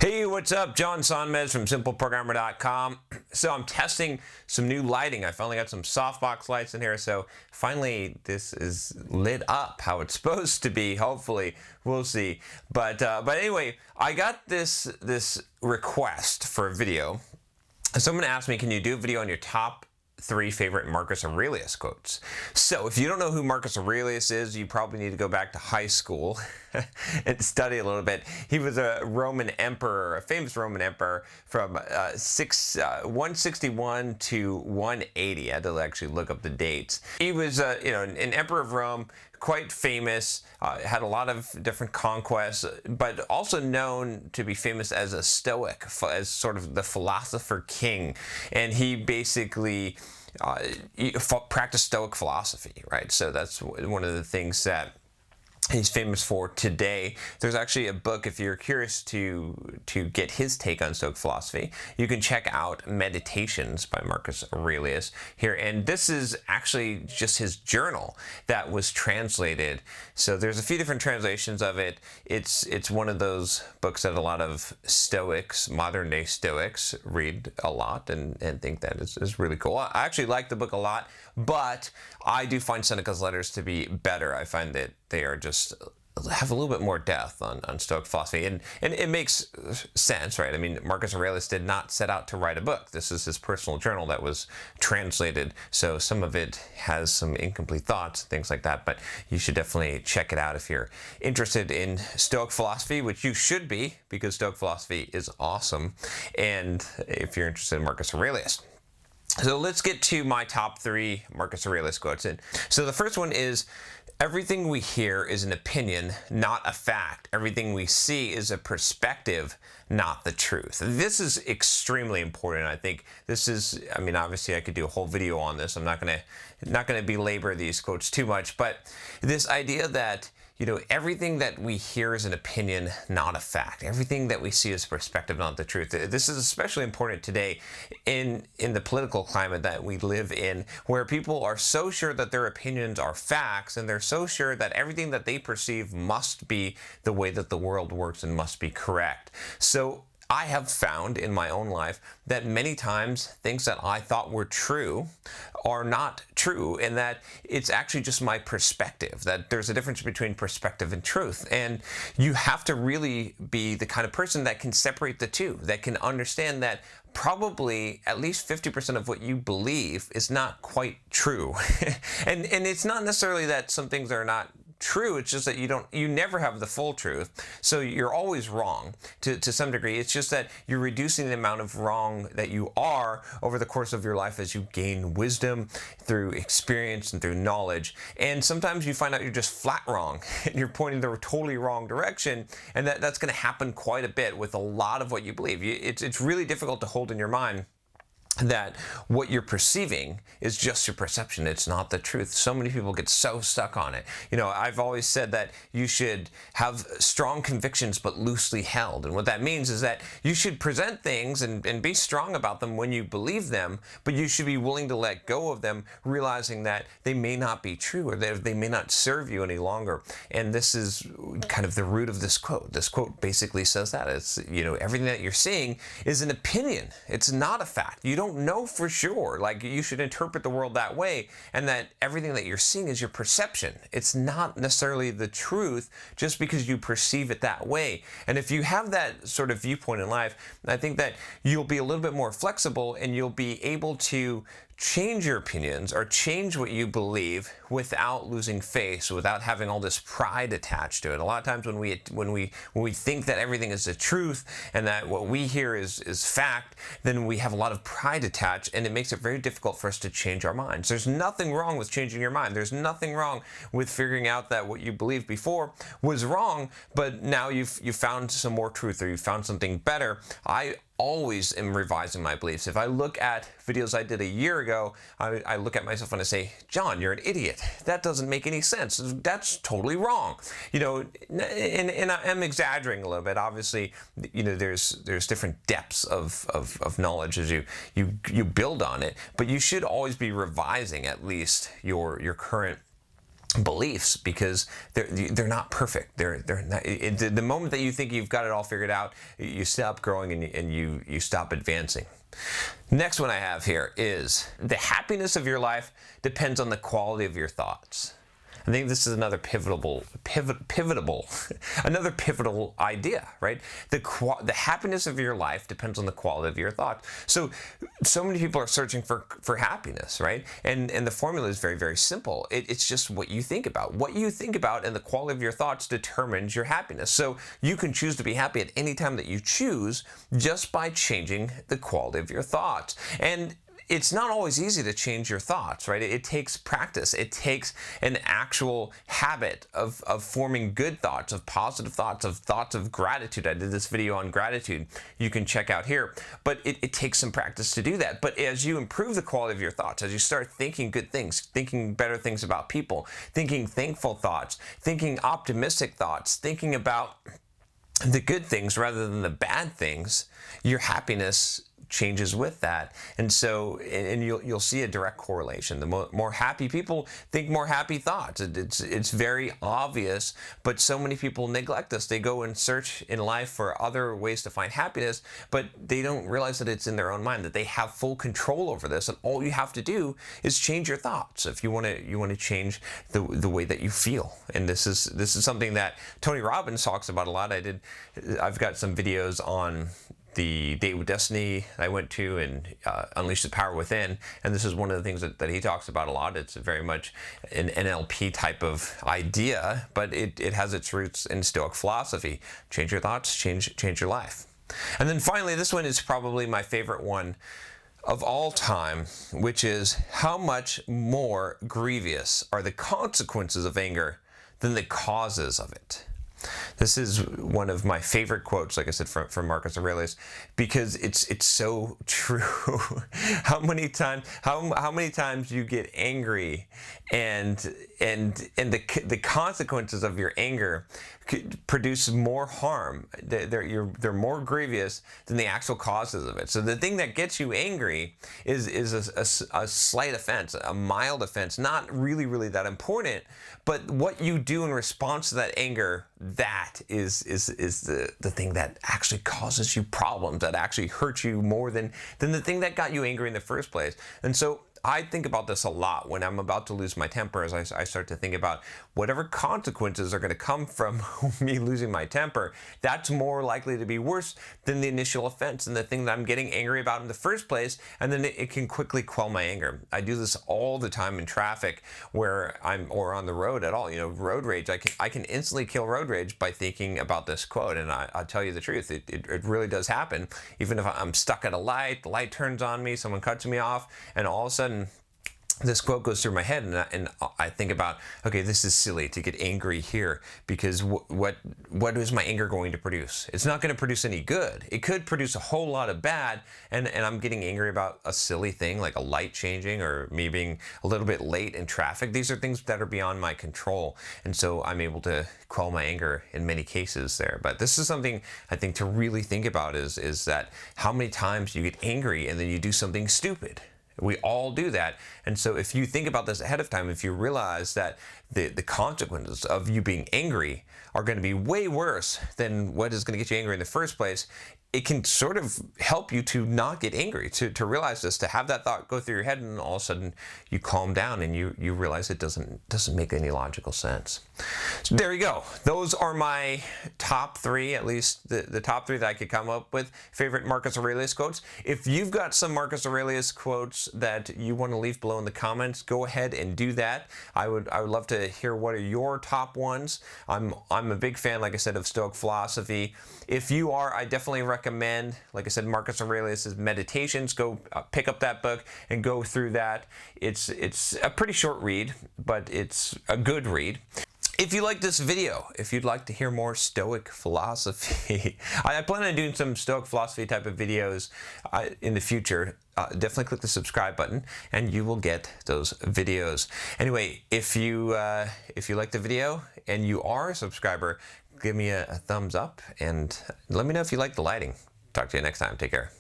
Hey, what's up? John Sonmez from simpleprogrammer.com. So I'm testing some new lighting. I finally got some softbox lights in here, so finally this is lit up how it's supposed to be. Hopefully, we'll see. But anyway, I got this request for a video. Someone asked me, can you do a video on your top 3 favorite Marcus Aurelius quotes? So if you don't know who Marcus Aurelius is, you probably need to go back to high school and study a little bit. He was a Roman emperor, a famous Roman emperor from 161 to 180. I had to actually look up the dates. He was an emperor of Rome, quite famous, had a lot of different conquests, but also known to be famous as a Stoic, as sort of the philosopher king. And he basically practiced Stoic philosophy, right? So that's one of the things that he's famous for today. There's actually a book, if you're curious to get his take on Stoic philosophy, you can check out Meditations by Marcus Aurelius here. And this is actually just his journal that was translated. So there's a few different translations of it. It's one of those books that a lot of Stoics, modern day Stoics, read a lot and think that is really cool. I actually like the book a lot, but I do find Seneca's letters to be better. I find that they are just have a little bit more depth on Stoic philosophy, and it makes sense, right? I mean, Marcus Aurelius did not set out to write a book. This is his personal journal that was translated, so some of it has some incomplete thoughts, things like that, but you should definitely check it out if you're interested in Stoic philosophy, which you should be, because Stoic philosophy is awesome, and if you're interested in Marcus Aurelius. So let's get to my top 3 Marcus Aurelius quotes. And so the first one is, everything we hear is an opinion, not a fact. Everything we see is a perspective, not the truth. This is extremely important. I think this is, I mean, obviously I could do a whole video on this. I'm not gonna belabor these quotes too much, but this idea that everything that we hear is an opinion, not a fact. Everything that we see is perspective, not the truth. This is especially important today in the political climate that we live in, where people are so sure that their opinions are facts, and they're so sure that everything that they perceive must be the way that the world works and must be correct. So I have found in my own life that many times things that I thought were true are not true, and that it's actually just my perspective, that there's a difference between perspective and truth. And you have to really be the kind of person that can separate the two, that can understand that probably at least 50% of what you believe is not quite true. and it's not necessarily that some things are not true, it's just that you never have the full truth, so you're always wrong to some degree. It's just that you're reducing the amount of wrong that you are over the course of your life as you gain wisdom through experience and through knowledge. And sometimes you find out you're just flat wrong and you're pointing the totally wrong direction, and that's going to happen quite a bit with a lot of what you believe. It's really difficult to hold in your mind that what you're perceiving is just your perception. It's not the truth. So many people get so stuck on it. I've always said that you should have strong convictions but loosely held. And what that means is that you should present things and be strong about them when you believe them, but you should be willing to let go of them, realizing that they may not be true, or that they may not serve you any longer. And this is kind of the root of this quote. This quote basically says that. It's, everything that you're seeing is an opinion. It's not a fact. You don't know for sure. Like, you should interpret the world that way, and that everything that you're seeing is your perception. It's not necessarily the truth just because you perceive it that way. And if you have that sort of viewpoint in life, I think that you'll be a little bit more flexible, and you'll be able to change your opinions or change what you believe without losing face, without having all this pride attached to it. A lot of times when we think that everything is the truth and that what we hear is fact, then we have a lot of pride attached, and it makes it very difficult for us to change our minds. There's nothing wrong with changing your mind. There's nothing wrong with figuring out that what you believed before was wrong, but now you've found some more truth, or you found something better. I always am revising my beliefs. If I look at videos I did a year ago, I look at myself and I say, John, you're an idiot. That doesn't make any sense. That's totally wrong. And I'm exaggerating a little bit. Obviously, there's different depths of knowledge as you build on it, but you should always be revising at least your current beliefs, because they're not perfect. They're not, the moment that you think you've got it all figured out, you stop growing and you stop advancing. Next one I have here is the happiness of your life depends on the quality of your thoughts. I think this is another pivotal idea, right? The happiness of your life depends on the quality of your thoughts. So many people are searching for happiness, right? And the formula is very, very simple. It's just what you think about. What you think about and the quality of your thoughts determines your happiness. So you can choose to be happy at any time that you choose just by changing the quality of your thoughts. And it's not always easy to change your thoughts, right? It takes practice. It takes an actual habit of forming good thoughts, of positive thoughts of gratitude. I did this video on gratitude you can check out here. But it takes some practice to do that. But as you improve the quality of your thoughts, as you start thinking good things, thinking better things about people, thinking thankful thoughts, thinking optimistic thoughts, thinking about the good things rather than the bad things, your happiness changes with that. And so, and you'll see a direct correlation. The more happy people think more happy thoughts. It's very obvious, but so many people neglect this. They go and search in life for other ways to find happiness, but they don't realize that it's in their own mind, that they have full control over this. And all you have to do is change your thoughts if you want to change the way that you feel. And this is something that Tony Robbins talks about a lot. I've got some videos on the Date with Destiny I went to, and Unleash the Power Within, and this is one of the things that he talks about a lot. It's very much an NLP type of idea, but it has its roots in Stoic philosophy. Change your thoughts, change your life. And then finally, this one is probably my favorite one of all time, which is how much more grievous are the consequences of anger than the causes of it. This is one of my favorite quotes, like I said, from Marcus Aurelius, because it's so true. How many times you get angry, and the consequences of your anger could produce more harm. They're more grievous than the actual causes of it. So the thing that gets you angry is a slight offense, a mild offense, not really that important, but what you do in response to that anger, that is the thing that actually causes you problems, that actually hurts you more than the thing that got you angry in the first place. And so I think about this a lot when I'm about to lose my temper, as I start to think about whatever consequences are going to come from me losing my temper. That's more likely to be worse than the initial offense and the thing that I'm getting angry about in the first place, and then it can quickly quell my anger. I do this all the time in traffic or on the road at all. Road rage. I can instantly kill road rage by thinking about this quote, and I'll tell you the truth. It really does happen. Even if I'm stuck at a light, the light turns on me, someone cuts me off, and all of a sudden this quote goes through my head, and I think about, okay, this is silly to get angry here, because what is my anger going to produce? It's not going to produce any good. It could produce a whole lot of bad, and I'm getting angry about a silly thing like a light changing or me being a little bit late in traffic. These are things that are beyond my control, and so I'm able to quell my anger in many cases there. But this is something I think to really think about is that how many times you get angry and then you do something stupid. We all do that. And so if you think about this ahead of time, if you realize that the consequences of you being angry are going to be way worse than what is going to get you angry in the first place, it can sort of help you to not get angry, to realize this, to have that thought go through your head, and all of a sudden you calm down and you realize it doesn't make any logical sense. So there you go. Those are my top three, at least the top three that I could come up with, favorite Marcus Aurelius quotes. If you've got some Marcus Aurelius quotes that you want to leave below in the comments, go ahead and do that. I would love to hear what are your top ones. I'm a big fan, like I said, of Stoic philosophy. If you are, I definitely recommend, like I said, Marcus Aurelius' Meditations. Go pick up that book and go through that. It's a pretty short read, but it's a good read. If you like this video, if you'd like to hear more Stoic philosophy, I plan on doing some Stoic philosophy type of videos in the future. Definitely click the subscribe button and you will get those videos. Anyway, if you like the video and you are a subscriber, give me a thumbs up and let me know if you like the lighting. Talk to you next time. Take care.